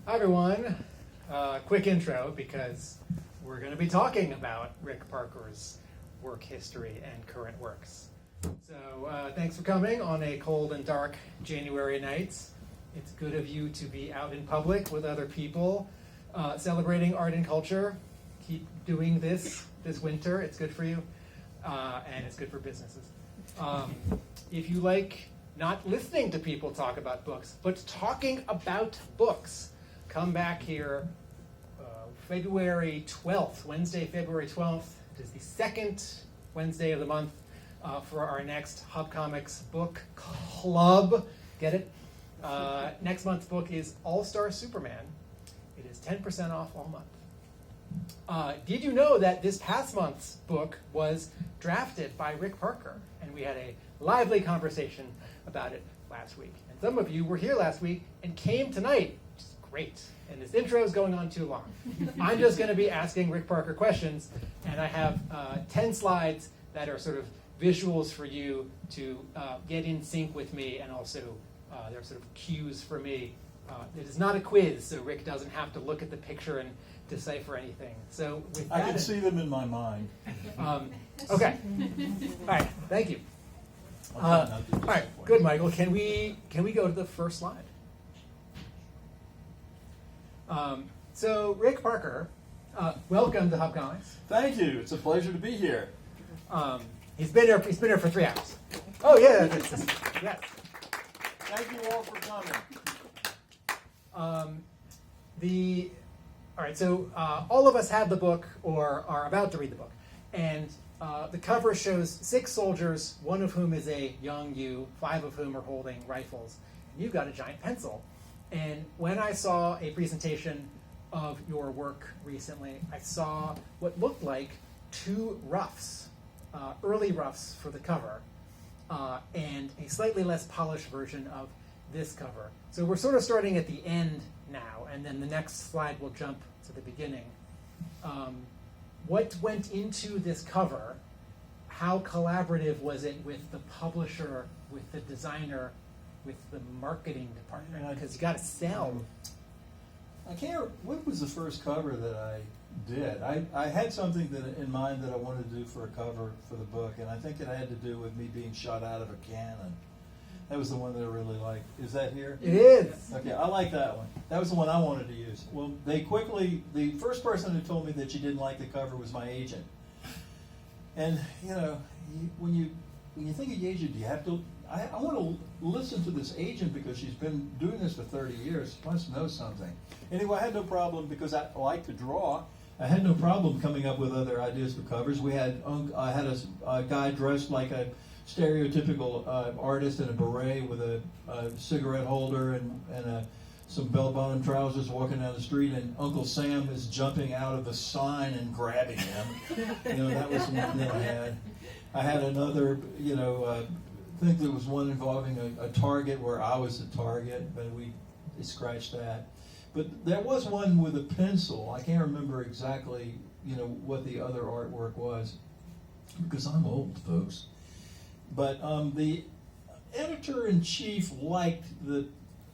Hi everyone. Quick intro because we're going to be talking about Rick Parker's work history and current works. So thanks for coming on a cold and dark January night. It's good of you to be out in public with other people celebrating art and culture. Keep doing this winter. It's good for you and it's good for businesses. If you like not listening to people talk about books, but talking about books, come back here February 12th, Wednesday, February 12th. It is the second Wednesday of the month for our next Hub Comics book club. Get it? Next month's book is All-Star Superman. It is 10% off all month. Did you know that this past month's book was drafted by Rick Parker? And we had a lively conversation about it last week. And some of you were here last week and came tonight, which is great. And this intro is going on too long. I'm just going to be asking Rick Parker questions, and I have 10 slides that are sort of visuals for you to get in sync with me, and also they're sort of cues for me. It is not a quiz, so Rick doesn't have to look at the picture and decipher anything. So with that, I can see them in my mind. Okay. All right. Thank you. All right. Good, Michael. Can we go to the first slide? So Rick Parker, welcome to Hub Comics. Thank you. It's a pleasure to be here. He's been here for 3 hours. Oh yeah. Yes. Thank you all for coming. All right, so all of us have the book or are about to read the book. And the cover shows 6 soldiers, one of whom is a young you, 5 of whom are holding rifles. And you've got a giant pencil. And when I saw a presentation of your work recently, I saw what looked like 2 roughs, early roughs for the cover, and a slightly less polished version of this cover. So we're sort of starting at the end now, and then the next slide will jump to the beginning. What went into this cover? How collaborative was it with the publisher, with the designer, with the marketing department? Because you got to sell. I can't. What was the first cover that I did? I had something in mind that I wanted to do for a cover for the book, and I think it had to do with me being shot out of a cannon. That was the one that I really liked. Is that here? It is. Okay, I like that one. That was the one I wanted to use. Well, the first person who told me that she didn't like the cover was my agent. And, when you think of the agent, you have to, I want to listen to this agent because she's been doing this for 30 years. She must know something. Anyway, I had no problem because I like to draw. I had no problem coming up with other ideas for covers. I had a guy dressed like a stereotypical artist in a beret with a cigarette holder and some bell-bottom trousers walking down the street, and Uncle Sam is jumping out of the sign and grabbing him. That was one that I had. I had another, I think there was one involving a target where I was the target, but we scratched that. But there was one with a pencil. I can't remember exactly, what the other artwork was, because I'm old, folks. But the editor-in-chief liked the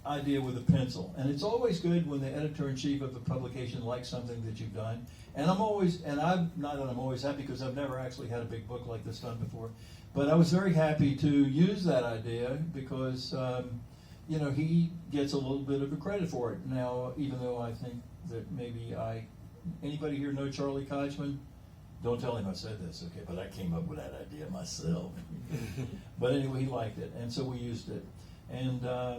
idea with a pencil. And it's always good when the editor-in-chief of a publication likes something that you've done. And I'm not that I'm always happy because I've never actually had a big book like this done before. But I was very happy to use that idea because, he gets a little bit of a credit for it. Now, even though I think that maybe anybody here know Charlie Kochman? Don't tell him I said this, okay, but I came up with that idea myself. But anyway, he liked it, and so we used it. And, I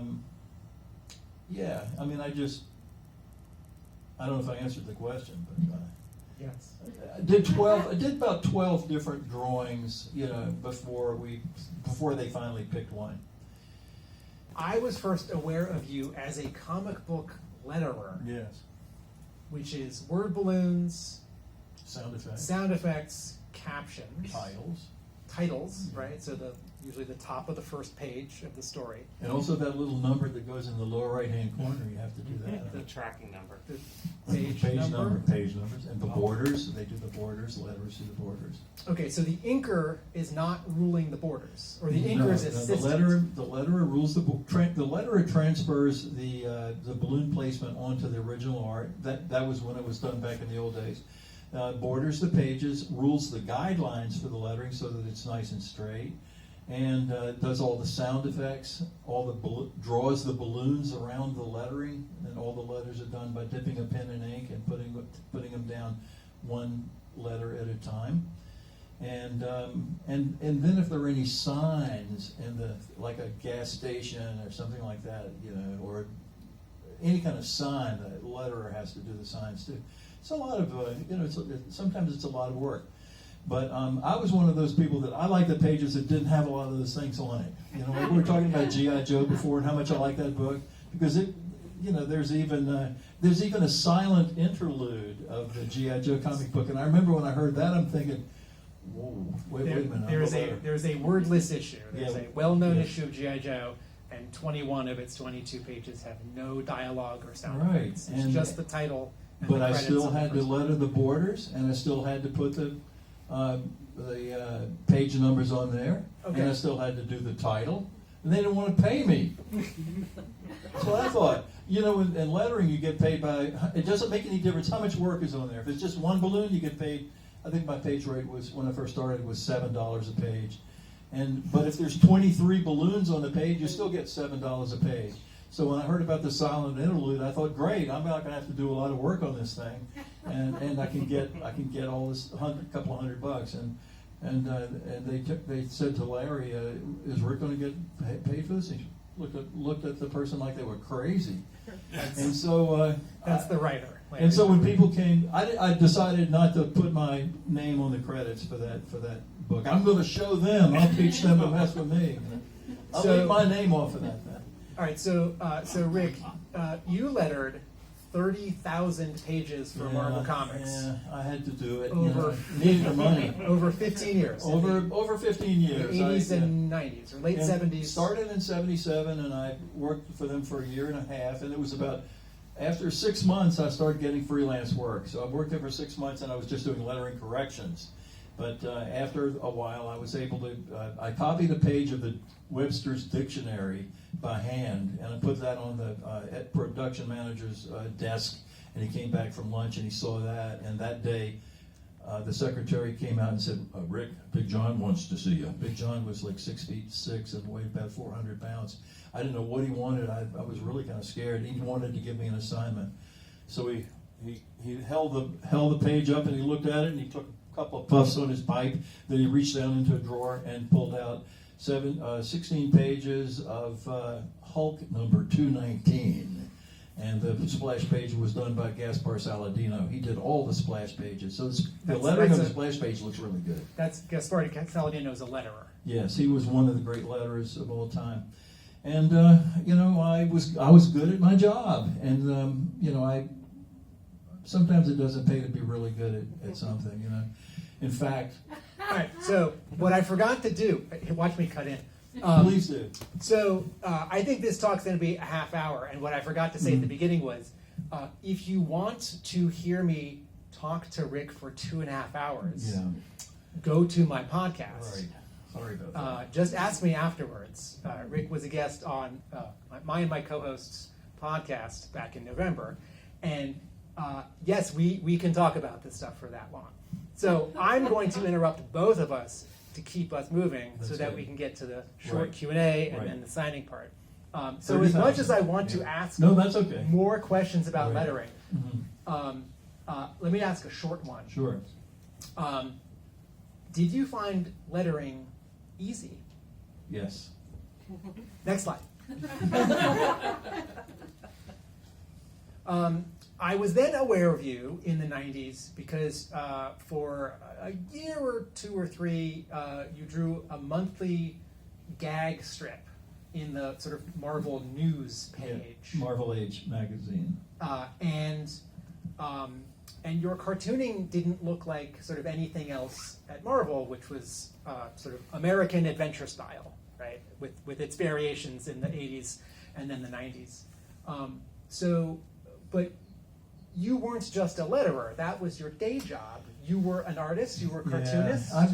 don't know if I answered the question, but Yes. I did about 12 different drawings, before they finally picked one. I was first aware of you as a comic book letterer. Yes. Which is word balloons, Sound effects, captions, titles, right? So usually the top of the first page of the story. and also that little number that goes in the lower right-hand corner. You have to do that. The tracking number. Page Page number? page numbers, and the borders, they do the borders, letters to the borders. Okay, so the inker is not ruling the borders, or the inker No, is no, assistant. the letterer rules the the letterer transfers the balloon placement onto the original art. That was when it was done back in the old days. Borders the pages, rules the guidelines for the lettering so that it's nice and straight, and does all the sound effects, draws the balloons around the lettering, and all the letters are done by dipping a pen in ink and putting them down one letter at a time. And then if there are any signs in like a gas station or something like that, or any kind of sign, the letterer has to do the signs too. It's a lot of, sometimes it's a lot of work. But I was one of those people that I like the pages that didn't have a lot of those things on it. We were talking about G.I. Joe before and how much I like that book, because there's even a silent interlude of the G.I. Joe comic book. And I remember when I heard that, I'm thinking, whoa, wait a minute. There's a wordless issue. There's a well-known Yes. issue of G.I. Joe, and 21 of its 22 pages have no dialogue or sound Right, effects. It's and- just the title. And But the I credits still of the had to first one. letter the borders, and I still had to put the page numbers on there, Okay. and I still had to do the title, and they didn't want to pay me. That's what I thought. In lettering, you get paid by. It doesn't make any difference how much work is on there. If it's just one balloon, you get paid. I think my page rate was, when I first started, was $7 a page, but if there's 23 balloons on the page, you still get $7 a page. So when I heard about the silent interlude, I thought, great, I'm not going to have to do a lot of work on this thing, and I can get all this couple of $100. And they said to Larry, is Rick going to get paid for this? He looked at the person like they were crazy. And so That's the writer. Larry. and so when people came, I decided not to put my name on the credits for that book. I'm going to show them. I'll teach them to mess with me. I'll So- leave my name off of that then. All right, so Rick, you lettered 30,000 pages for Marvel Comics Yeah, I had to do it. Over- Needed the money. over 15 years. Over 15 in years. the 80s I- and 90s, or late and 70s. Started in '77, and I worked for them for a year and a half. And it was about after 6 months, I started getting freelance work. So I worked there for 6 months, and I was just doing lettering corrections. But after a while, I was able to. I copied a page of the Webster's Dictionary by hand, and I put that on the production manager's desk. And he came back from lunch, and he saw that. And that day, the secretary came out and said, "Rick, Big John wants to see you." Big John was like 6'6" and weighed about 400 pounds. I didn't know what he wanted. I was really kind of scared. He wanted to give me an assignment, so he held the page up, and he looked at it, and he took a couple of puffs on his pipe. Then he reached down into a drawer and pulled out 16 pages of Hulk number 219. And the splash page was done by Gaspar Saladino. He did all the splash pages. So the lettering of the splash page looks really good. That's Gaspar Saladino is a letterer. Yes, he was one of the great letterers of all time. And I was good at my job. And I sometimes it doesn't pay to be really good at something. In fact, All right, so what I forgot to do, watch me cut in. please do. So I think this talk's going to be a half hour, and what I forgot to say at the beginning was, if you want to hear me talk to Rick for 2.5 hours, Yeah. go to my podcast. Right. Sorry about that. Just ask me afterwards. Rick was a guest on my and my co-host's podcast back in November, and yes, we can talk about this stuff for that long. So I'm going to interrupt both of us to keep us moving, so That's that good. we can get to the short Right. Q&A and Right. then the signing part. So as much as I want to Yeah. ask No, that's okay. more questions about Right. lettering, Mhm. let me ask a short one. Sure. Did you find lettering easy? Yes. Next slide. I was then aware of you in the 90s because for a year or 2 or 3, you drew a monthly gag strip in the sort of Marvel news page. Yeah. Marvel Age magazine. And your cartooning didn't look like sort of anything else at Marvel, which was sort of American adventure style, right? With its variations in the 80s and then the 90s. But you weren't just a letterer. That was your day job. You were an artist. You were a cartoonist. Yeah,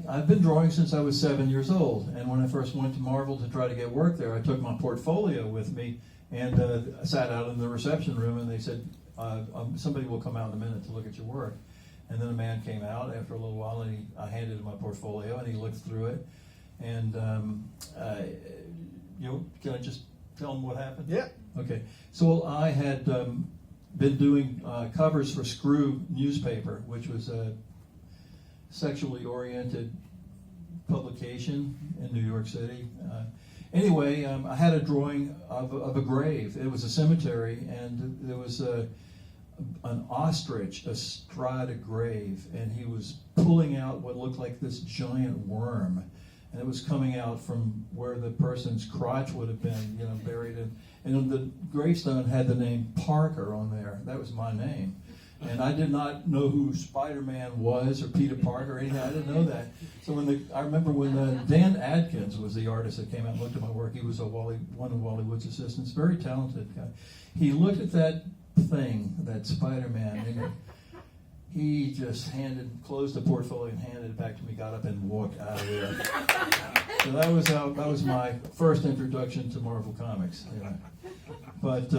I've been drawing since I was 7 years old, and when I first went to Marvel to try to get work there, I took my portfolio with me and I sat out in the reception room, and they said, somebody will come out in a minute to look at your work. And then a man came out after a little while, and I handed him my portfolio, and he looked through it. And can I just tell him what happened? Yeah. Okay. So I had been doing covers for Screw newspaper, which was a sexually oriented publication in New York City. Anyway, I had a drawing of a grave. It was a cemetery, and there was an ostrich astride a grave, and he was pulling out what looked like this giant worm, and it was coming out from where the person's crotch would have been, buried in. And the gravestone had the name Parker on there. That was my name. And I did not know who Spider-Man was or Peter Parker or anything. I didn't know that. So I remember when Dan Adkins was the artist that came out and looked at my work. He was one of Wally Wood's assistants, very talented guy. He looked at that thing, that Spider-Man, and he just closed the portfolio and handed it back to me, got up and walked out of there. So that was my first introduction to Marvel Comics. But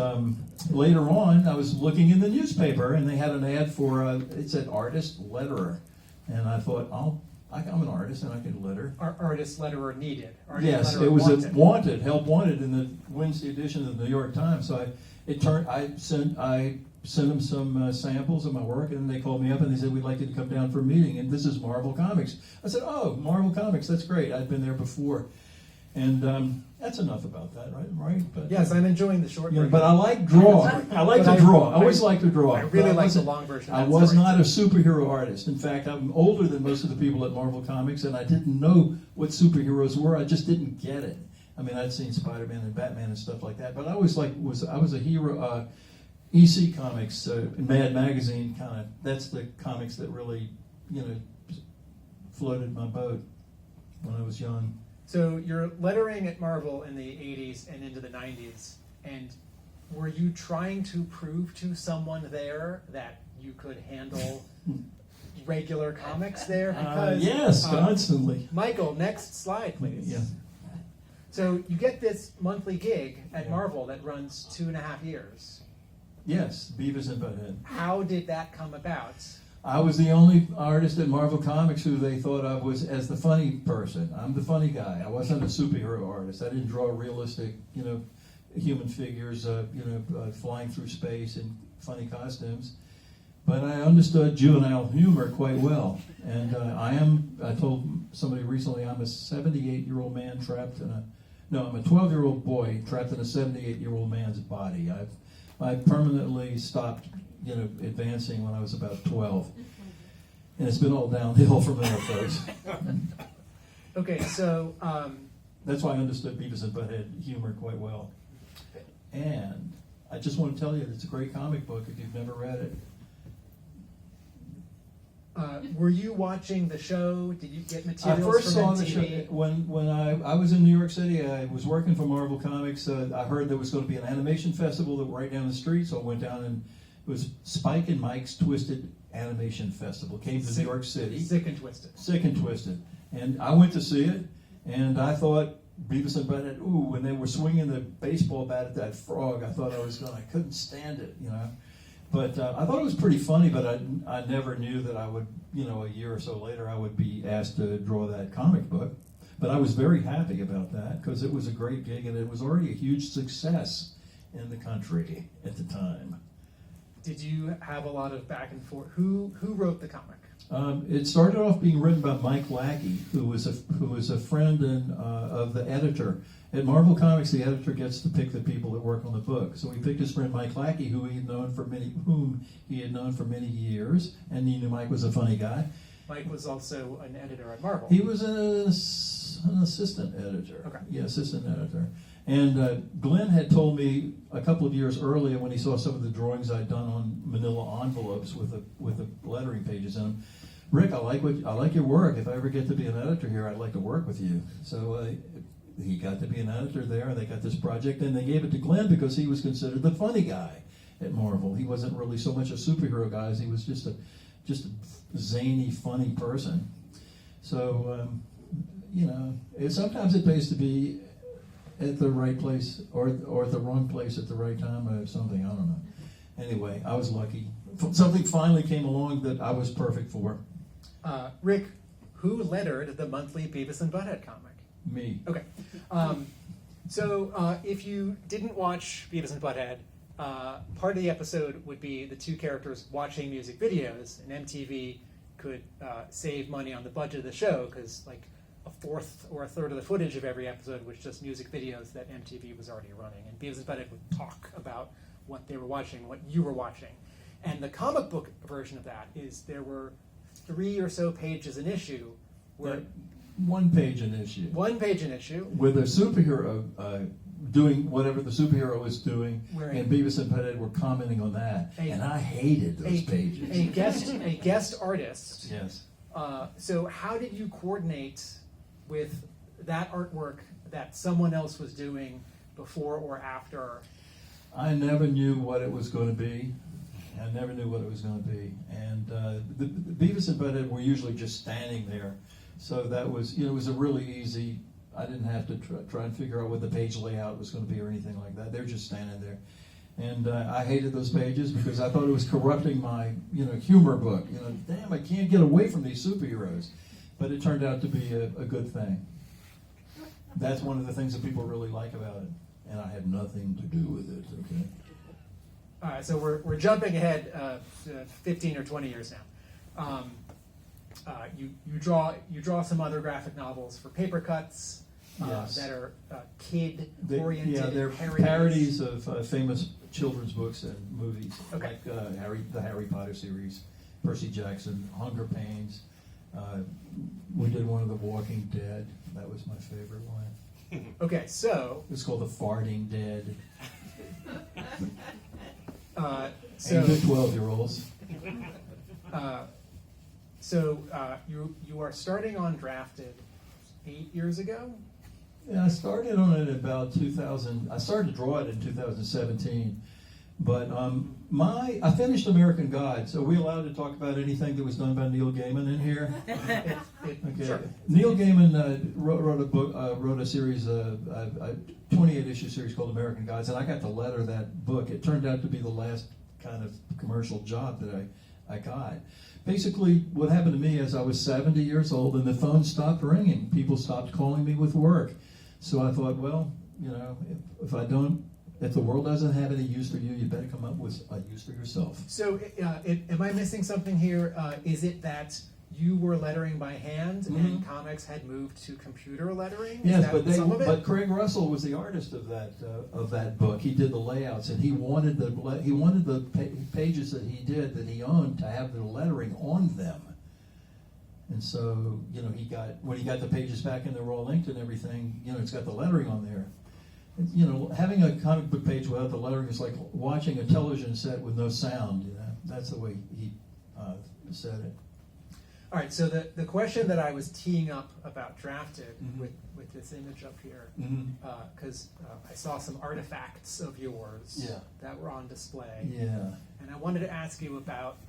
later on, I was looking in the newspaper, and they had an ad for it said artist letterer, and I thought, I'm an artist and I can letter. Artist letterer needed. Yes, it was a help wanted in the Wednesday edition of the New York Times. So I sent them some samples of my work, and they called me up and they said, we'd like you to come down for a meeting, and this is Marvel Comics. I said, oh, Marvel Comics, that's great. I'd been there before. And that's enough about that, right? But, yes, I'm enjoying the short version. But I like drawing. I like to draw. I always like to draw. I really like the long version. I was not a superhero artist. In fact, I'm older than most of the people at Marvel Comics, and I didn't know what superheroes were. I just didn't get it. I mean, I'd seen Spider-Man and Batman and stuff like that, but I was a hero. EC Comics, Mad Magazine, kind of. That's the comics that really, floated my boat when I was young. So you're lettering at Marvel in the 80s and into the 90s, and were you trying to prove to someone there that you could handle regular comics there? Because, yes, constantly. Michael, next slide, please. Yeah. So you get this monthly gig at Marvel that runs 2.5 years. Yes, Beavis and Butthead. How did that come about? I was the only artist at Marvel Comics who they thought of was as the funny person. I'm the funny guy. I wasn't a superhero artist. I didn't draw realistic, human figures, flying through space in funny costumes. But I understood juvenile humor quite well. And I told somebody recently, I'm a 78-year-old man I'm a 12-year-old boy trapped in a 78-year-old man's body. I permanently stopped, advancing when I was about 12. And it's been all downhill from there, folks. Okay, so... that's why I understood Beavis and Butthead humor quite well. And I just want to tell you, it's a great comic book if you've never read it. Were you watching the show? Did you get materials I first from saw the show when I was in New York City. I was working for Marvel Comics. I heard there was going to be an animation festival that right down the street, so I went down, and it was Spike and Mike's Twisted Animation Festival. Came to New York City. Sick and Twisted. Sick and Twisted. And I went to see it, and I thought Beavis and Butthead, when they were swinging the baseball bat at that frog, I couldn't stand it, But I thought it was pretty funny, but I never knew that I would, a year or so later, I would be asked to draw that comic book. But I was very happy about that because it was a great gig, and it was already a huge success in the country at the time. Did you have a lot of back and forth? Who wrote the comic? It started off being written by Mike Lackey, who was a friend of the editor. At Marvel Comics, the editor gets to pick the people that work on the book. So he picked his friend Mike Lackey, whom he had known for many years, and he knew Mike was a funny guy. Mike was also an editor at Marvel. He was an assistant editor. Okay. Yeah, assistant editor. And Glenn had told me a couple of years earlier when he saw some of the drawings I'd done on manila envelopes with the lettering pages in them, Rick, I like your work. If I ever get to be an editor here, I'd like to work with you. So he got to be an editor there, and they got this project, and they gave it to Glenn because he was considered the funny guy. at Marvel. He wasn't really so much a superhero guy as he was just a zany, funny person. So, sometimes it pays to be at the right place or at the wrong place at the right time or something. I don't know. Anyway, I was lucky. Something finally came along that I was perfect for. Rick, who lettered the monthly Beavis and Butthead comic? Me. Okay. So if you didn't watch Beavis and Butthead, part of the episode would be the two characters watching music videos, and MTV could save money on the budget of the show because like a fourth or a third of the footage of every episode was just music videos that MTV was already running. And Beavis and Butthead would talk about what they were watching, what you were watching. And the comic book version of that is there were 3 or so pages an issue where... One page an issue. One page an issue. With a superhero doing whatever the superhero was doing, and Beavis and Butthead were commenting on that. And I hated those pages. A guest artist. Yes. So how did you coordinate with that artwork that someone else was doing before or after? I never knew what it was going to be. I never knew what it was going to be. And the Beavis and Butthead were usually just standing there. So that was, it was a really easy, I didn't have to try and figure out what the page layout was going to be or anything like that. They're just standing there. And I hated those pages because I thought it was corrupting my, humor book. Damn, I can't get away from these superheroes. But it turned out to be a good thing. That's one of the things that people really like about it. And I had nothing to do with it, okay? All right, so we're jumping ahead 15 or 20 years now. You draw some other graphic novels for paper cuts Yes. that are kid-oriented. Yeah, they're parodies of famous children's books and movies, Okay. like the Harry Potter series, Percy Jackson, Hunger Pains. We did one of The Walking Dead. That was my favorite one. Okay, so It was called The Farting Dead. so Aimed at 12-year-olds. You are starting on Drafted 8 years ago. Yeah, I started on it about 2000. I started to draw it in 2017, but I finished American Gods. Are we allowed to talk about anything that was done by Neil Gaiman in here? Okay. Sure. Neil Gaiman wrote a series, a 28-issue series called American Gods, and I got to letter that book. It turned out to be the last kind of commercial job that I got. Basically, what happened to me is I was 70 years old and the phone stopped ringing. People stopped calling me with work. So I thought, well, if the world doesn't have any use for you, you better come up with a use for yourself. So am I missing something here? Is it that you were lettering by hand and comics had moved to computer lettering? Yes, but Craig Russell was the artist of that book. He did the layouts, and he wanted the pages that he owned to have the lettering on them. And so when he got the pages back and they were all inked and everything, it's got the lettering on there. Having a comic book page without the lettering is like watching a television set with no sound. That's the way he said it. All right, so the question that I was teeing up about Drafted with this image up here, because I saw some artifacts of yours that were on display. Yeah. And I wanted to ask you about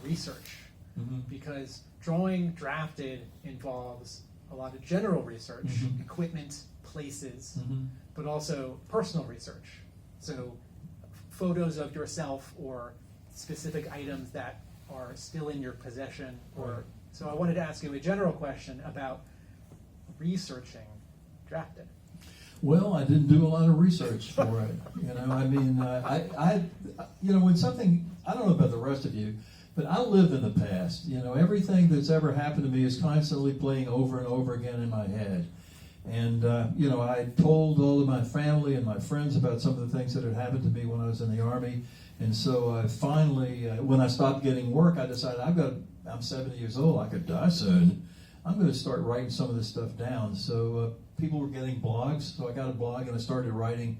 research, because drawing Drafted involves a lot of general research, equipment, places, but also personal research. So photos of yourself or specific items that are still in your possession or... So I wanted to ask you a general question about researching Drafted. Well, I didn't do a lot of research for it. When something, I don't know about the rest of you, but I live in the past. Everything that's ever happened to me is constantly playing over and over again in my head. And, I told all of my family and my friends about some of the things that had happened to me when I was in the Army. And so finally, when I stopped getting work, I decided I'm 70 years old, I could die soon. I'm going to start writing some of this stuff down. So people were getting blogs, so I got a blog and I started writing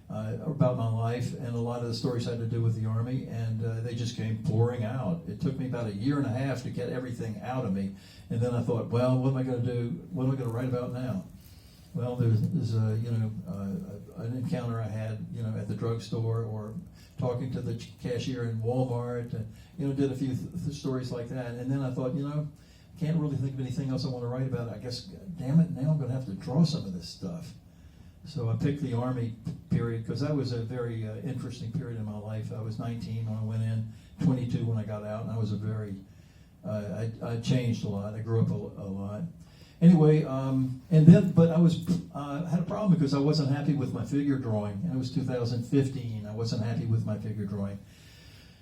about my life, and a lot of the stories had to do with the Army, and they just came pouring out. It took me about 1.5 years to get everything out of me, and then I thought, well, what am I going to do? What am I going to write about now? Well, there's an encounter I had, at the drugstore, or talking to the cashier in Walmart, and, did a few stories like that. And then I thought, can't really think of anything else I want to write about. I guess, damn it, now I'm going to have to draw some of this stuff. So I picked the Army period because that was a very interesting period in my life. I was 19 when I went in, 22 when I got out, and I was a very, I changed a lot. I grew up a lot. Anyway, but I had a problem because I wasn't happy with my figure drawing. And it was 2015. I wasn't happy with my figure drawing.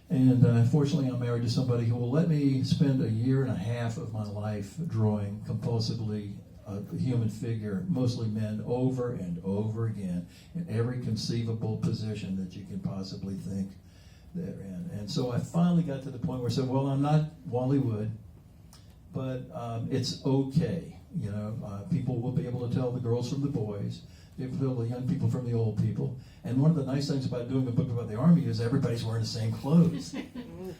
And fortunately, I'm married to somebody who will let me spend a year and a half of my life drawing compulsively a human figure, mostly men, over and over again, in every conceivable position that you can possibly think they're in. And so I finally got to the point where I said, well, I'm not Wally Wood, but it's okay. People will be able to tell the girls from the boys, they will tell the young people from the old people. And one of the nice things about doing a book about the Army is everybody's wearing the same clothes.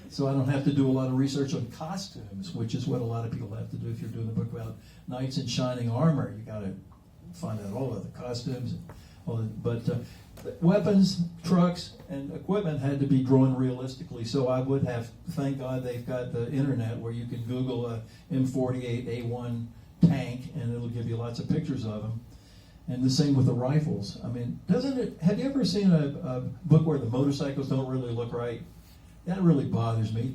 So I don't have to do a lot of research on costumes, which is what a lot of people have to do if you're doing a book about knights in shining armor. You got to find out all of the costumes, but weapons, trucks, and equipment had to be drawn realistically. So I would have, thank God they've got the internet where you can Google a M48A1 tank and it'll give you lots of pictures of them. And the same with the rifles. I mean, have you ever seen a book where the motorcycles don't really look right? That really bothers me.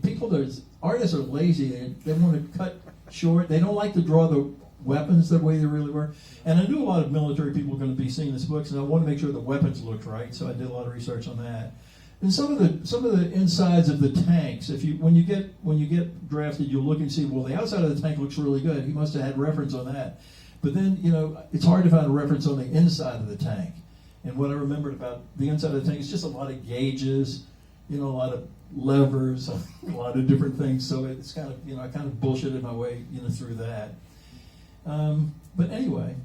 Artists are lazy. They want to cut short. They don't like to draw the weapons the way they really were. And I knew a lot of military people were going to be seeing this book, and I wanted to make sure the weapons looked right, so I did a lot of research on that. And some of the insides of the tanks, when you get drafted, you'll look and see, well, the outside of the tank looks really good. He must have had reference on that. But then, it's hard to find a reference on the inside of the tank. And what I remembered about the inside of the tank is just a lot of gauges, a lot of levers, a lot of different things. So it's kind of, I kind of bullshitted my way, through that. But anyway.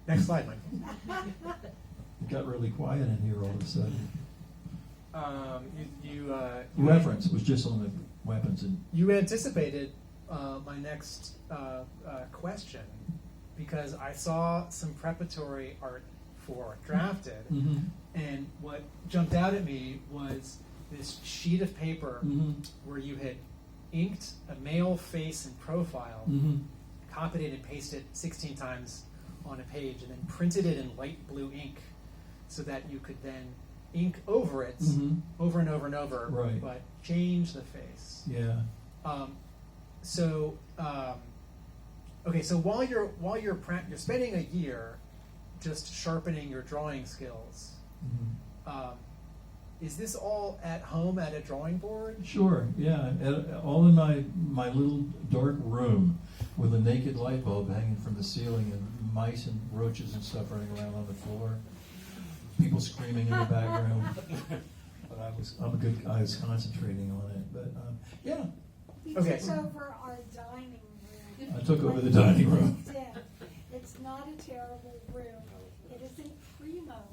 Next slide, Michael. It got really quiet in here all of a sudden. Reference was just on the weapons. You anticipated my next question because I saw some preparatory art for Drafted, mm-hmm. and what jumped out at me was this sheet of paper mm-hmm. where you had inked a male face and profile, mm-hmm. copied it and pasted it 16 times on a page, and then printed it in light blue ink so that you could then ink over it mm-hmm. over and over and over, right. but change the face. Yeah. Okay. So while you're spending a year just sharpening your drawing skills, Mm-hmm. Is this all at home at a drawing board? Sure. Yeah. All in my little dark room with a naked light bulb hanging from the ceiling and mice and roaches and stuff running around on the floor. People screaming in the background. But I'm a good guy. I was concentrating on it. But yeah. He Okay. took over our dining room. I took over the dining room. It's not a terrible room. It is a primo room.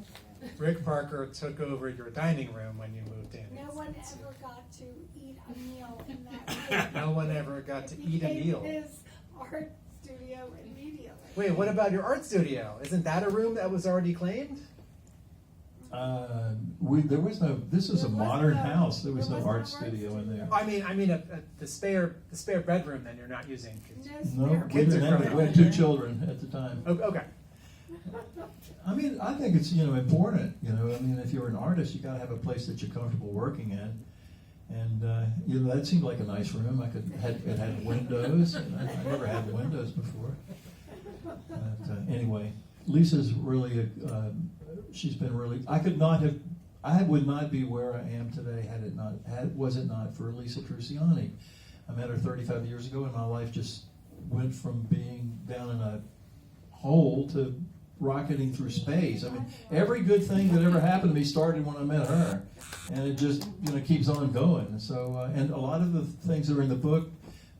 Rick Parker took over your dining room when you moved in. No one ever got to eat a meal in that room. No one ever got to eat a It meal. became his art studio immediately. Wait, what about your art studio? Isn't that a room that was already claimed? There was no. This is a There was modern no- house. There was there no was art no art studio in there. I mean, the spare bedroom then you're not using. No No, spare Kids are room. growing up. we had 2 children at the time. Okay. I mean, I think it's important. I mean, if you're an artist, you got to have a place that you're comfortable working in, and that seemed like a nice room. It had windows. And I never had windows before. But anyway, Lisa's really. She's been really. I would not be where I am today was it not for Lisa Truciani. I met her 35 years ago, and my life just went from being down in a hole to rocketing through space. I mean, every good thing that ever happened to me started when I met her, and it just keeps on going. So, and a lot of the things that are in the book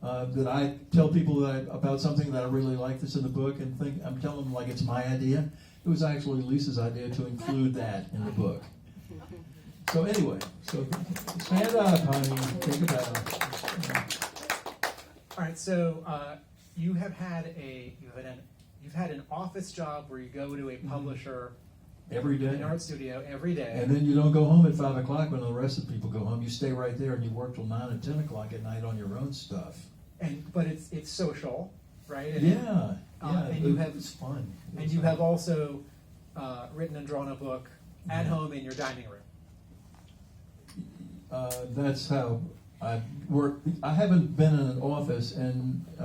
that I tell people about something that I really like that's in the book, and I'm telling them like it's my idea. It was actually Lisa's idea to include that in the book. So anyway, stand up, honey. Think about it. All right. So you've had an office job where you go to a publisher every day. in art studio every day. And then you don't go home at 5 o'clock when the rest of the people go home. You stay right there and you work till 9 or 10 o'clock at night on your own stuff. But it's social, right? And Yeah, and you have it's fun. and you have also written and drawn a book at home in your dining room. That's how I work. I haven't been in an office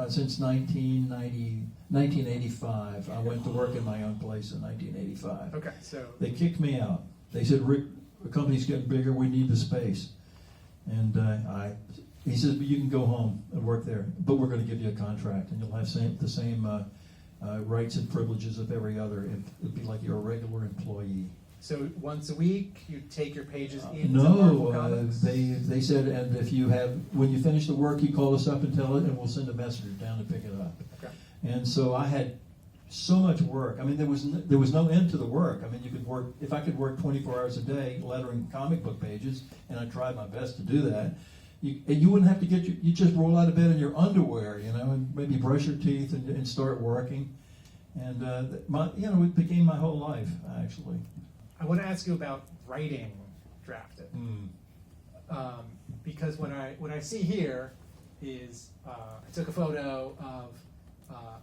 since 1985. I went to work in my own place in 1985. Okay, so They kicked me out. They said, Rick, the company's getting bigger. We need the space. And he said, you can go home and work there, but we're going to give you a contract, and you'll have the same rights and privileges of every other. It'd be like you're a regular employee. So once a week, you take your pages into No, Marvel Comics? they said, and if you when you finish the work, you call us up and tell it, and we'll send a messenger down to pick it up. Okay. And so I had so much work. I mean, there was no end to the work. I mean, you could work, if I could work 24 hours a day lettering comic book pages, and I tried my best to do that. You wouldn't have to you just roll out of bed in your underwear, and maybe brush your teeth and start working. And it became my whole life, actually. I want to ask you about writing Drafted. Because what I see here is I took a photo of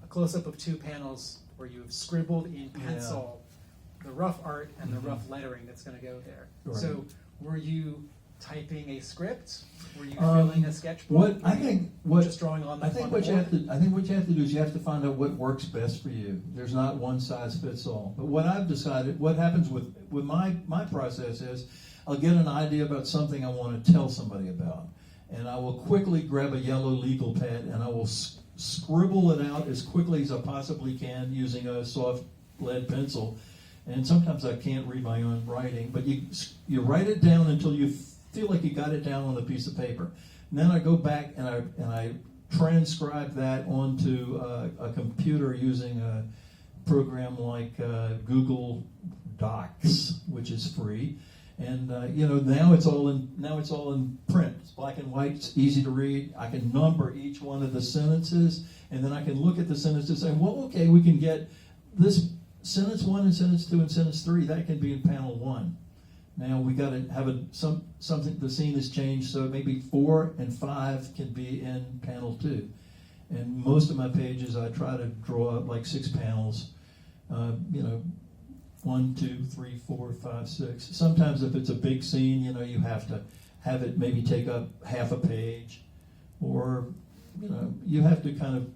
a close-up of 2 panels where you've scribbled in pencil the rough art and the rough lettering that's going to go there. Right. So were you typing a script? Were you filling a sketchbook? Just drawing on the I think what you have to do is you have to find out what works best for you. There's not one size fits all. But what I've decided, what happens with my process is, I'll get an idea about something I want to tell somebody about, and I will quickly grab a yellow legal pad and I will scribble it out as quickly as I possibly can using a soft lead pencil. And sometimes I can't read my own writing, but you write it down until you feel like you got it down on a piece of paper. And then I go back and I transcribe that onto a computer using a program like Google Docs, which is free. And now it's all in print. It's black and white. It's easy to read. I can number each one of the sentences, and then I can look at the sentences and say, well, okay, we can get this sentence 1 and sentence 2 and sentence 3. That can be in panel 1. Now we got to have something. The scene has changed, so maybe 4 and 5 can be in panel 2. And most of my pages, I try to draw up like 6 panels. 1, 2, 3, 4, 5, 6. Sometimes if it's a big scene, you have to have it maybe take up half a page, or you have to kind of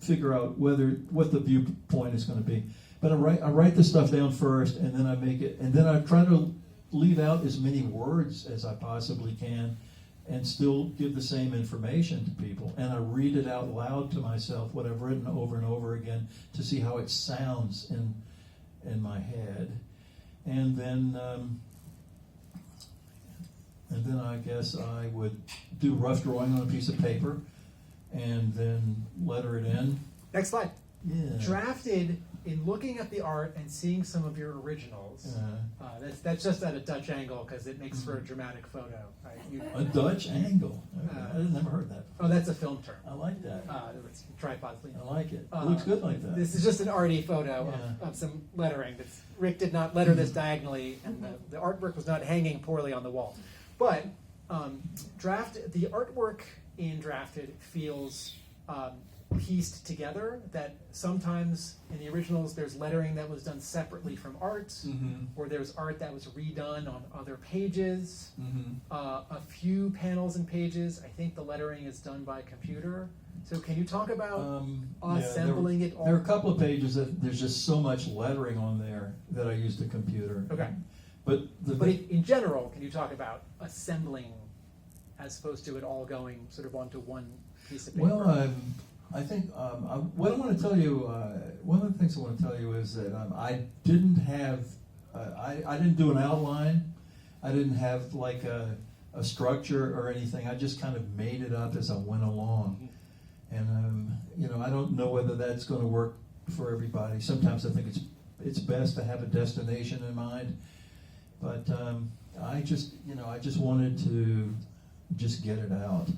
figure out what the viewpoint is going to be. But I write the stuff down first, and then I make it, and then I try to leave out as many words as I possibly can, and still give the same information to people. And I read it out loud to myself, what I've written over and over again, to see how it sounds in my head. And then I guess I would do rough drawing on a piece of paper, and then letter it in. Next slide. Yeah. Drafted, in looking at the art and seeing some of your originals, that's just at a Dutch angle because it makes for a dramatic photo. Right? A Dutch angle? I've never heard that. Oh, that's a film term. I like that. It's tripod sleeve. I like it. It looks good like that. This is just an arty photo of some lettering. Rick did not letter this diagonally, and the artwork was not hanging poorly on the wall. But the artwork in Drafted feels pieced together, that sometimes in the originals there's lettering that was done separately from art, or there's art that was redone on other pages. A few panels and pages, I think the lettering is done by computer. So can you talk about assembling it all? There are a couple of pages that there's just so much lettering on there that I used a computer. Okay. But in general, can you talk about assembling as opposed to it all going sort of onto one piece of paper? Well, I think what I want to tell you, one of the things I want to tell you is that I didn't have, I didn't do an outline. I didn't have like a structure or anything. I just kind of made it up as I went along. And, I don't know whether that's going to work for everybody. Sometimes I think it's best to have a destination in mind. But I just wanted to just get it out.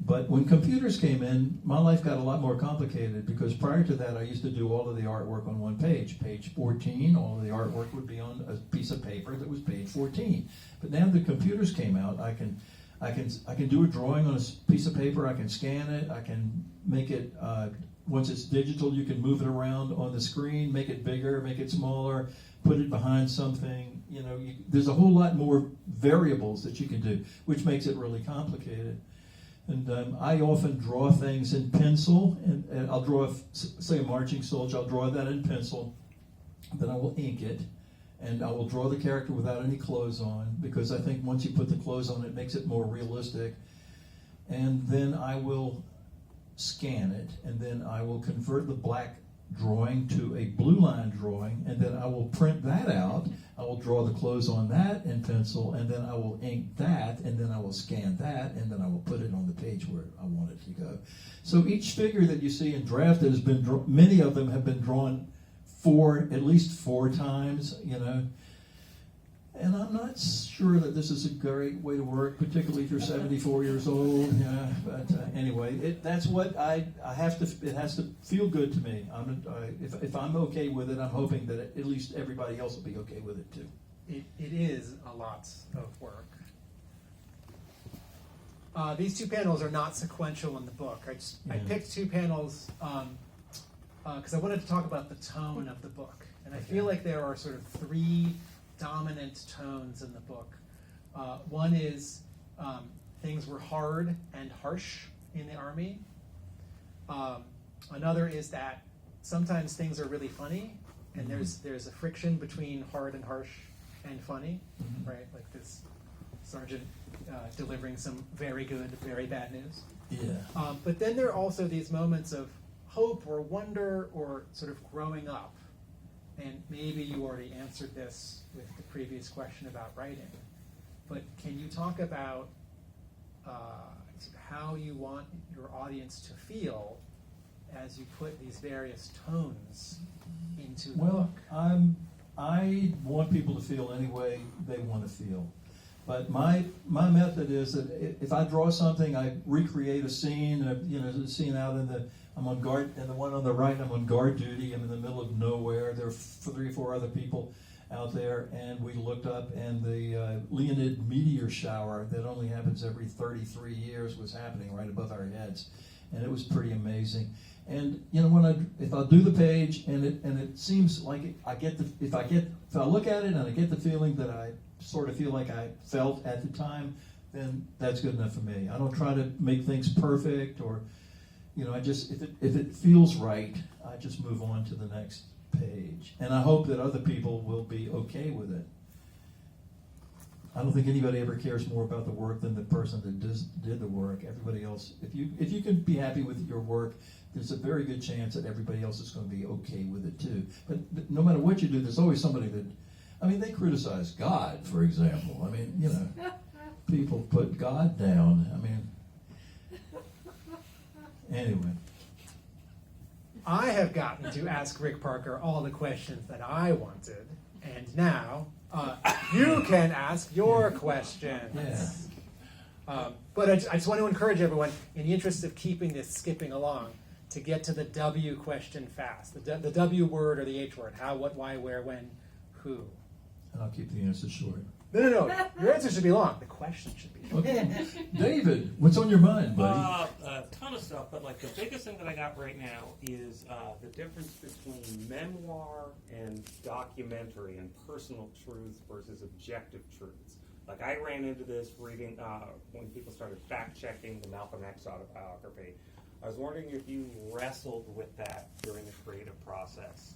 But when computers came in, my life got a lot more complicated because prior to that, I used to do all of the artwork on one page. Page 14, all of the artwork would be on a piece of paper that was page 14. But now the computers came out, I can do a drawing on a piece of paper, I can scan it, I can make it, once it's digital, you can move it around on the screen, make it bigger, make it smaller, put it behind something. You know, there's a whole lot more variables that you can do, which makes it really complicated. And I often draw things in pencil, and I'll draw, say, a marching soldier, I'll draw that in pencil, then I will ink it, and I will draw the character without any clothes on, because I think once you put the clothes on, it makes it more realistic. And then I will scan it, and then I will convert the black drawing to a blue line drawing, and then I will print that out. I will draw the clothes on that in pencil, and then I will ink that, and then I will scan that, and then I will put it on the page where I want it to go. So each figure that you see in draft has been many of them have been drawn at least four times, you know. And I'm not sure that this is a great way to work, particularly if you're 74 years old. Yeah, but anyway, that's what I have to. It has to feel good to me. If I'm okay with it, I'm hoping that at least everybody else will be okay with it too. It is a lot of work. These two panels are not sequential in the book. I picked two panels because I wanted to talk about the tone of the book, and I feel like there are sort of three dominant tones in the book. One is things were hard and harsh in the army. Another is that sometimes things are really funny, and there's a friction between hard and harsh and funny, right? Like this sergeant delivering some very good, very bad news. Yeah. But then there are also these moments of hope or wonder or sort of growing up. And maybe you already answered this with the previous question about writing, but can you talk about how you want your audience to feel as you put these various tones into the book? I want people to feel any way they want to feel. But my method is that if I draw something, I recreate a scene, a scene out I'm on guard, and the one on the right, I'm on guard duty. I'm in the middle of nowhere. There are 3 or 4 other people out there, and we looked up, and the Leonid meteor shower that only happens every 33 years was happening right above our heads, and it was pretty amazing. And if I do the page, and it seems like if I look at it and I get the feeling that I sort of feel like I felt at the time, then that's good enough for me. I don't try to make things perfect, or I just if it feels right, I just move on to the next page, and I hope that other people will be okay with it. I don't think anybody ever cares more about the work than the person that did the work. Everybody else, if you can be happy with your work, there's a very good chance that everybody else is going to be okay with it too. But no matter what you do, there's always somebody that, they criticize God, for example. People put God down. Anyway. I have gotten to ask Rick Parker all the questions that I wanted, and now you can ask your questions. Yeah. But I just want to encourage everyone, in the interest of keeping this skipping along, to get to the W question fast. The W word or the H word. How, what, why, where, when, who. And I'll keep the answer short. No. Your answer should be long. The question should be short. Okay. David, what's on your mind, buddy? A ton of stuff, but the biggest thing that I got right now is the difference between memoir and documentary and personal truth versus objective truths. I ran into this reading when people started fact-checking the Malcolm X autobiography. I was wondering if you wrestled with that during the creative process.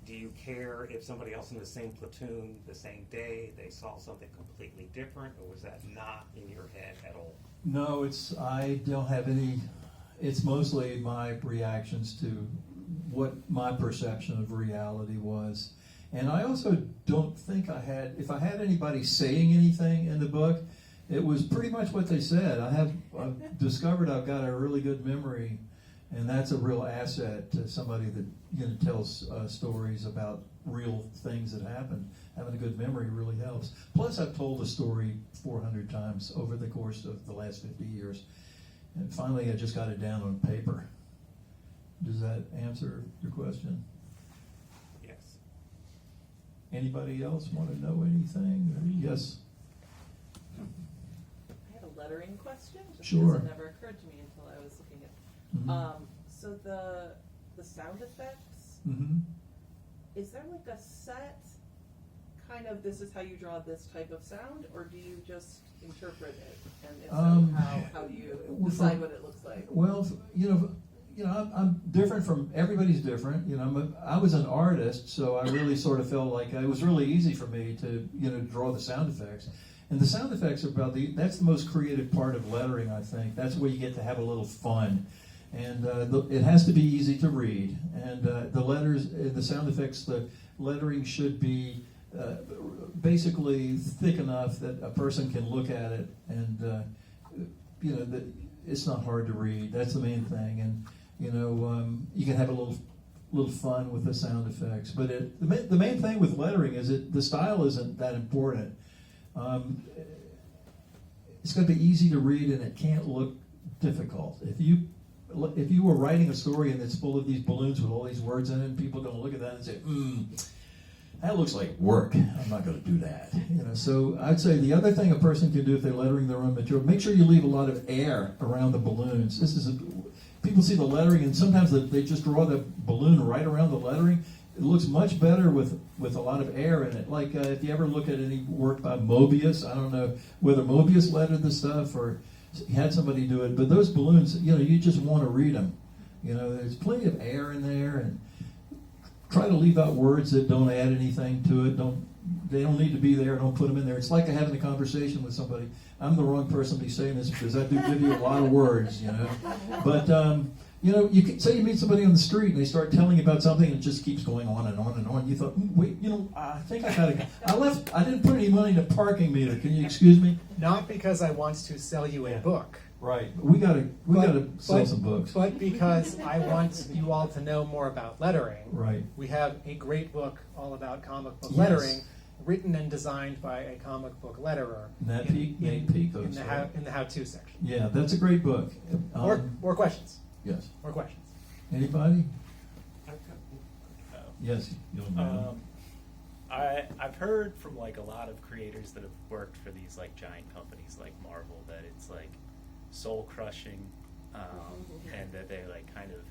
Do you care if somebody else in the same platoon, the same day, they saw something completely different, or was that not in your head at all? No, I don't have any. It's mostly my reactions to what my perception of reality was. And I also don't think if I had anybody saying anything in the book, it was pretty much what they said. I've discovered I've got a really good memory, and that's a real asset to somebody that tells stories about real things that happened. Having a good memory really helps. Plus, I've told a story 400 times over the course of the last 50 years, And finally, I just got it down on paper. Does that answer your question? Yes. Anybody else want to know anything? Yes? I had a lettering question, just Sure. because it never occurred to me until I was looking at. Mhm. So the sound effects, Mm-hmm. is there like a set kind of, this is how you draw this type of sound, or do you just interpret it? And if so, how do you decide what it looks like? Well, I'm different from everybody's different. I was an artist, so I really sort of felt like it was really easy for me to draw the sound effects. And the sound effects are that's the most creative part of lettering, I think. That's where you get to have a little fun. And it has to be easy to read. And the letters, the sound effects, the lettering should be basically thick enough that a person can look at it and that it's not hard to read. That's the main thing. And you can have a little fun with the sound effects. But the main thing with lettering is the style isn't that important. It's got to be easy to read, and it can't look difficult. If you were writing a story and it's full of these balloons with all these words in it, and people are going to look at that and say, that looks like work. I'm not going to do that. So I'd say the other thing a person can do if they're lettering their own material, make sure you leave a lot of air around the balloons. People see the lettering, and sometimes they just draw the balloon right around the lettering. It looks much better with a lot of air in it. Like if you ever look at any work by Mobius, I don't know whether Mobius lettered the stuff or had somebody do it, but those balloons, you just want to read them. There's plenty of air in there, and try to leave out words that don't add anything to it. They don't need to be there. Don't put them in there. It's like having a conversation with somebody. I'm the wrong person to be saying this because I do give you a lot of words, But you can say you meet somebody on the street and they start telling you about something and it just keeps going on and on and on. You thought, wait, I think I didn't put any money in the parking meter. Can you excuse me? Not because I want to sell you a book. Right. We gotta sell some books. But because I want you all to know more about lettering. Right. We have a great book all about comic book Yes. lettering, written and designed by a comic book letterer. Nat in Picos, the how-to section. Yeah, that's a great book. More questions. Yes. More questions. Anybody? Yes. I've heard from like a lot of creators that have worked for these like giant companies like Marvel that it's like soul crushing, and that they like kind of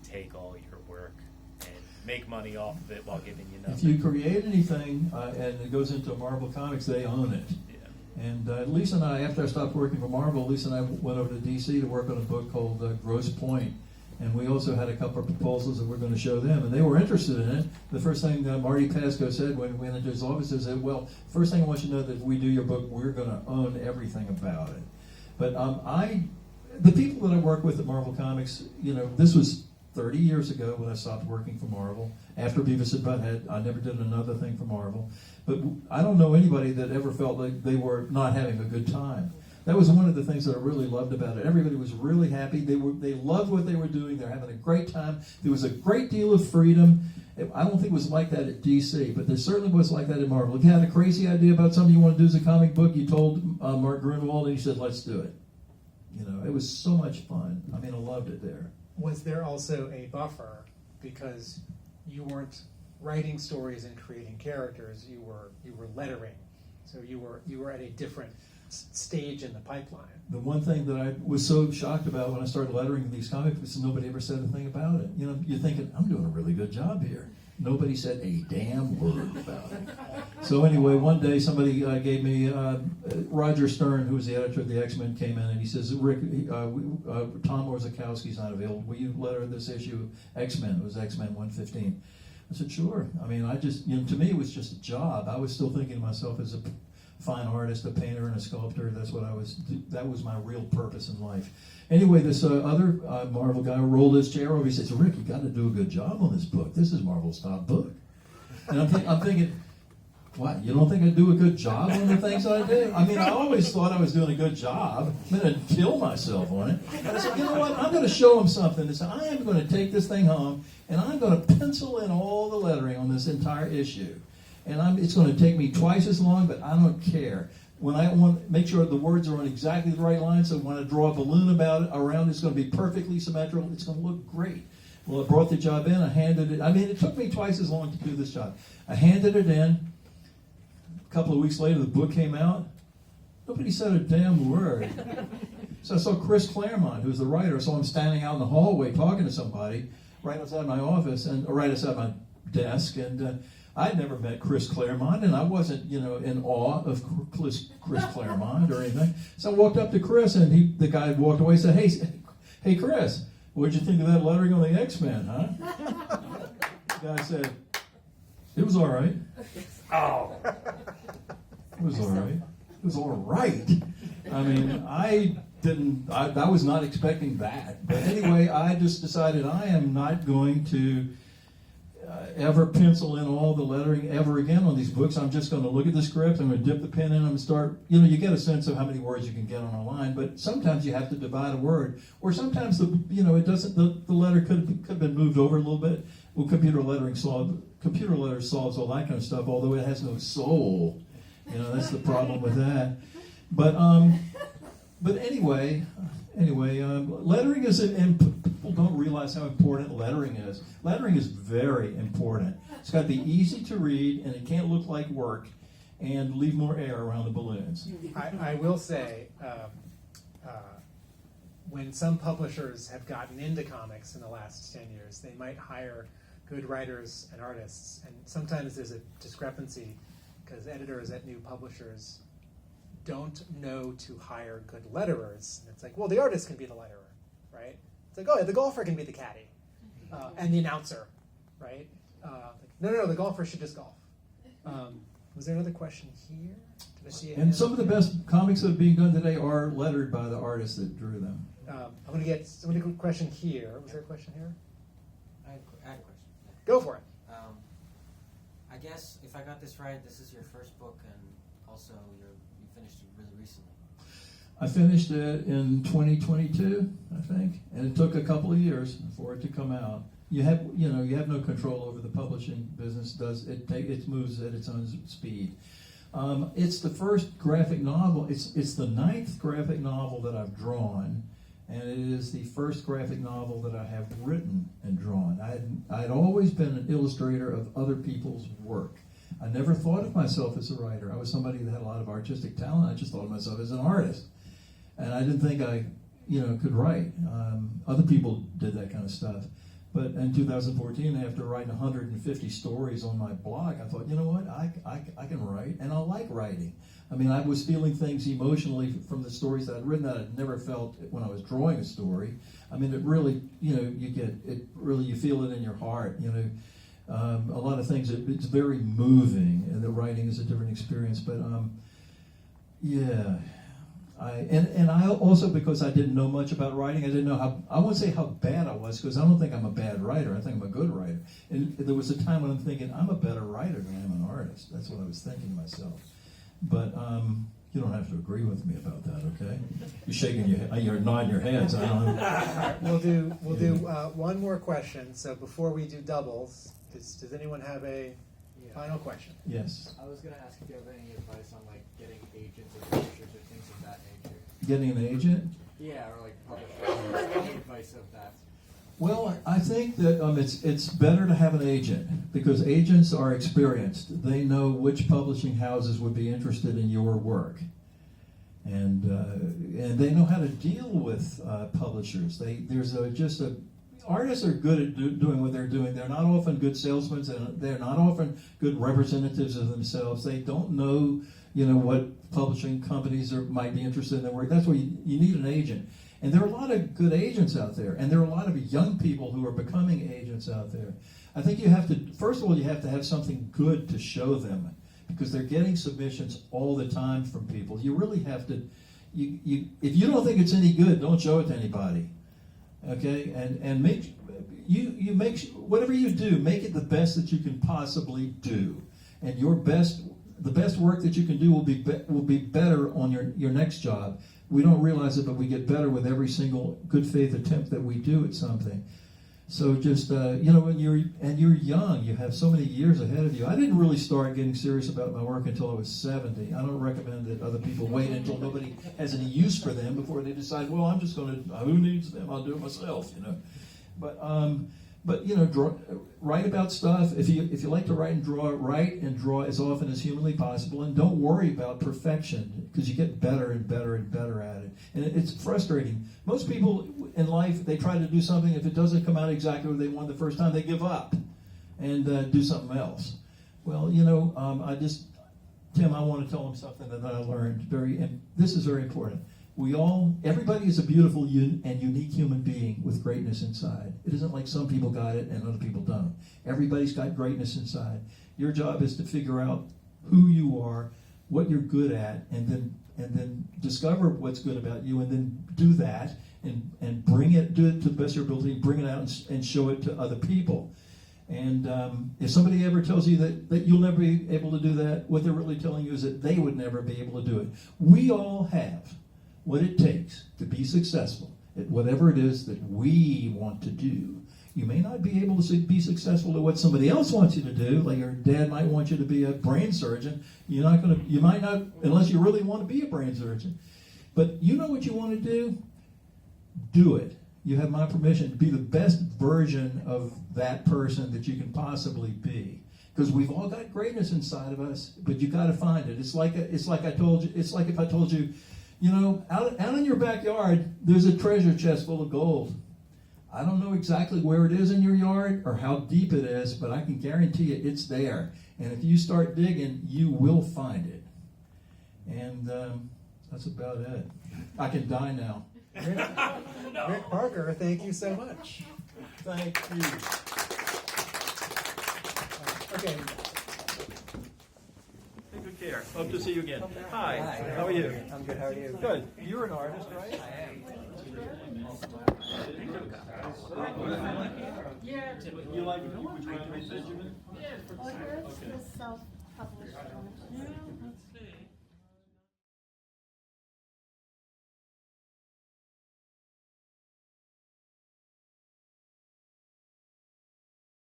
take all your work and make money off of it while giving you nothing. If you create anything and it goes into Marvel Comics, they own it. Yeah. And Lisa and I, after I stopped working for Marvel, Lisa and I went over to DC to work on a book called Grosse Point. And we also had a couple of proposals that we're going to show them, and they were interested in it. The first thing Marty Pasco said when we went into his office is that, well, first thing I want you to know that if we do your book, we're going to own everything about it. But the people that I work with at Marvel Comics, this was 30 years ago when I stopped working for Marvel. After Beavis and Butthead, I never did another thing for Marvel. But I don't know anybody that ever felt like they were not having a good time. That was one of the things that I really loved about it. Everybody was really happy. They loved what they were doing. They're having a great time. There was a great deal of freedom. I don't think it was like that at DC, but there certainly was like that in Marvel. If you had a crazy idea about something you want to do as a comic book, you told Mark Grunewald, and he said, let's do it. It was so much fun. I mean, I loved it there. Was there also a buffer because you weren't writing stories and creating characters? You were lettering, so you were at a different stage in the pipeline. The one thing that I was so shocked about when I started lettering these comic books is nobody ever said a thing about it. You're thinking, I'm doing a really good job here. Nobody said a damn word about it. So anyway, one day somebody gave me, Roger Stern, who was the editor of the X-Men, came in and he says, Rick, Tom Orzechowski's not available. Will you letter this issue of X-Men? It was X-Men 115. I said, sure. I mean, to me it was just a job. I was still thinking of myself as a fine artist, a painter, and a sculptor. That was my real purpose in life. Anyway, this other Marvel guy rolled his chair over. He says, Rick, you got to do a good job on this book. This is Marvel's top book. And I'm thinking, what, you don't think I do a good job on the things I do? I mean, I always thought I was doing a good job. I'm going to kill myself on it. And I said, you know what, I'm going to show him something. I said, I am going to take this thing home, and I'm going to pencil in all the lettering on this entire issue. And it's going to take me twice as long, but I don't care. when I want to make sure the words are on exactly the right line, so when I draw a balloon around, it's going to be perfectly symmetrical. It's going to look great. Well, I brought the job in. I handed it. I mean, it took me twice as long to do this job. I handed it in. A couple of weeks later, the book came out. Nobody said a damn word. So I saw Chris Claremont, who's the writer. I saw him standing out in the hallway talking to somebody right outside my office and right outside my desk. And I'd never met Chris Claremont, and I wasn't, in awe of Chris Claremont or anything. So I walked up to Chris, and the guy walked away and said, "Hey, Chris, what'd you think of that lettering on the X-Men, huh?" The guy said, "It was all right." Oh. It was all right. It was all right. I mean, I was not expecting that. But anyway, I just decided I am not going to ever pencil in all the lettering ever again on these books. I'm just going to look at the script. I'm going to dip the pen in and start, you get a sense of how many words you can get on a line, but sometimes you have to divide a word. Or sometimes, it doesn't, the letter could have been moved over a little bit. Well, computer letters solves all that kind of stuff, although it has no soul. That's the problem with that. But anyway, lettering is, and people don't realize how important lettering is. Lettering is very important. It's got to be easy to read, and it can't look like work, and leave more air around the balloons. I will say, when some publishers have gotten into comics in the last 10 years, they might hire good writers and artists, and sometimes there's a discrepancy because editors at new publishers don't know to hire good letterers. And it's like, well, the artist can be the letterer, right? It's like, oh, the golfer can be the caddy, and the announcer, right? No, the golfer should just golf. Was there another question here? Did I see a hand? And some of the best comics that are being done today are lettered by the artists that drew them. I'm going to get a question here. Was there a question here? I had a question. Go for it. I guess if I got this right, this is your first book, and also you finished it really recently. I finished it in 2022, I think, and it took a couple of years for it to come out. You have no control over the publishing business. It moves at its own speed. It's the first graphic novel. It's the 9th graphic novel that I've drawn, and it is the first graphic novel that I have written and drawn. I'd always been an illustrator of other people's work. I never thought of myself as a writer. I was somebody that had a lot of artistic talent. I just thought of myself as an artist, and I didn't think I, could write. Other people did that kind of stuff. But in 2014, after writing 150 stories on my blog, I thought, you know what, I can write, and I like writing. I mean, I was feeling things emotionally from the stories that I'd written that I'd never felt when I was drawing a story. I mean, it really, you feel it in your heart, a lot of things, it's very moving, and the writing is a different experience, but yeah. I also, because I didn't know much about writing, I didn't know I won't say how bad I was, because I don't think I'm a bad writer. I think I'm a good writer. And there was a time when I'm thinking, I'm a better writer than I am an artist. That's what I was thinking to myself. But you don't have to agree with me about that, okay? You're shaking your head, you're nodding your heads. I don't know. All right, we'll do one more question. So before we do doubles, does anyone have a final question? Yes. I was going to ask if you have any advice on getting agents or publishers or things of that nature. Getting an agent? Yeah, or publishers. Any advice of that? Well, I think that it's better to have an agent, because agents are experienced. They know which publishing houses would be interested in your work, and they know how to deal with publishers. Artists are good at doing what they're doing. They're not often good salesmen, and they're not often good representatives of themselves. They don't know, what publishing companies might be interested in their work. That's why you need an agent. And there are a lot of good agents out there, and there are a lot of young people who are becoming agents out there. I think first of all, you have to have something good to show them, because they're getting submissions all the time from people. You really have to, if you don't think it's any good, don't show it to anybody. Okay, and make whatever you do, make it the best that you can possibly do, and the best work that you can do will be better on your next job. We don't realize it, but we get better with every single good faith attempt that we do at something. So just when you're young, you have so many years ahead of you. I didn't really start getting serious about my work until I was 70. I don't recommend that other people wait until nobody has any use for them before they decide, well, I'm just going to, who needs them? I'll do it myself, But write about stuff. If you like to write and draw as often as humanly possible, and don't worry about perfection because you get better and better and better at it. And it's frustrating. Most people in life, they try to do something. If it doesn't come out exactly what they want the first time, they give up and do something else. Well, Tim, I want to tell them something that I learned. And this is very important. Everybody is a beautiful and unique human being with greatness inside. It isn't like some people got it and other people don't. Everybody's got greatness inside. Your job is to figure out who you are, what you're good at, and then discover what's good about you, and then do that and do it to the best of your ability, bring it out and show it to other people. And if somebody ever tells you that you'll never be able to do that, what they're really telling you is that they would never be able to do it. We all have what it takes to be successful at whatever it is that we want to do. You may not be able to be successful at what somebody else wants you to do. Like your dad might want you to be a brain surgeon. You might not, unless you really want to be a brain surgeon. But you know what you want to do? Do it. You have my permission to be the best version of that person that you can possibly be. Because we've all got greatness inside of us, but you got to find it. It's like if I told you, out in your backyard, there's a treasure chest full of gold. I don't know exactly where it is in your yard or how deep it is, but I can guarantee you it's there. And if you start digging, you will find it. And that's about it. I can die now. Rick Parker, thank you so much. Thank you. Okay. Take good care. Hope to see you again. Hi. How are you? I'm good. How are you? Good. You're an artist, right? I am. You like which one? Well, here's the self-published one.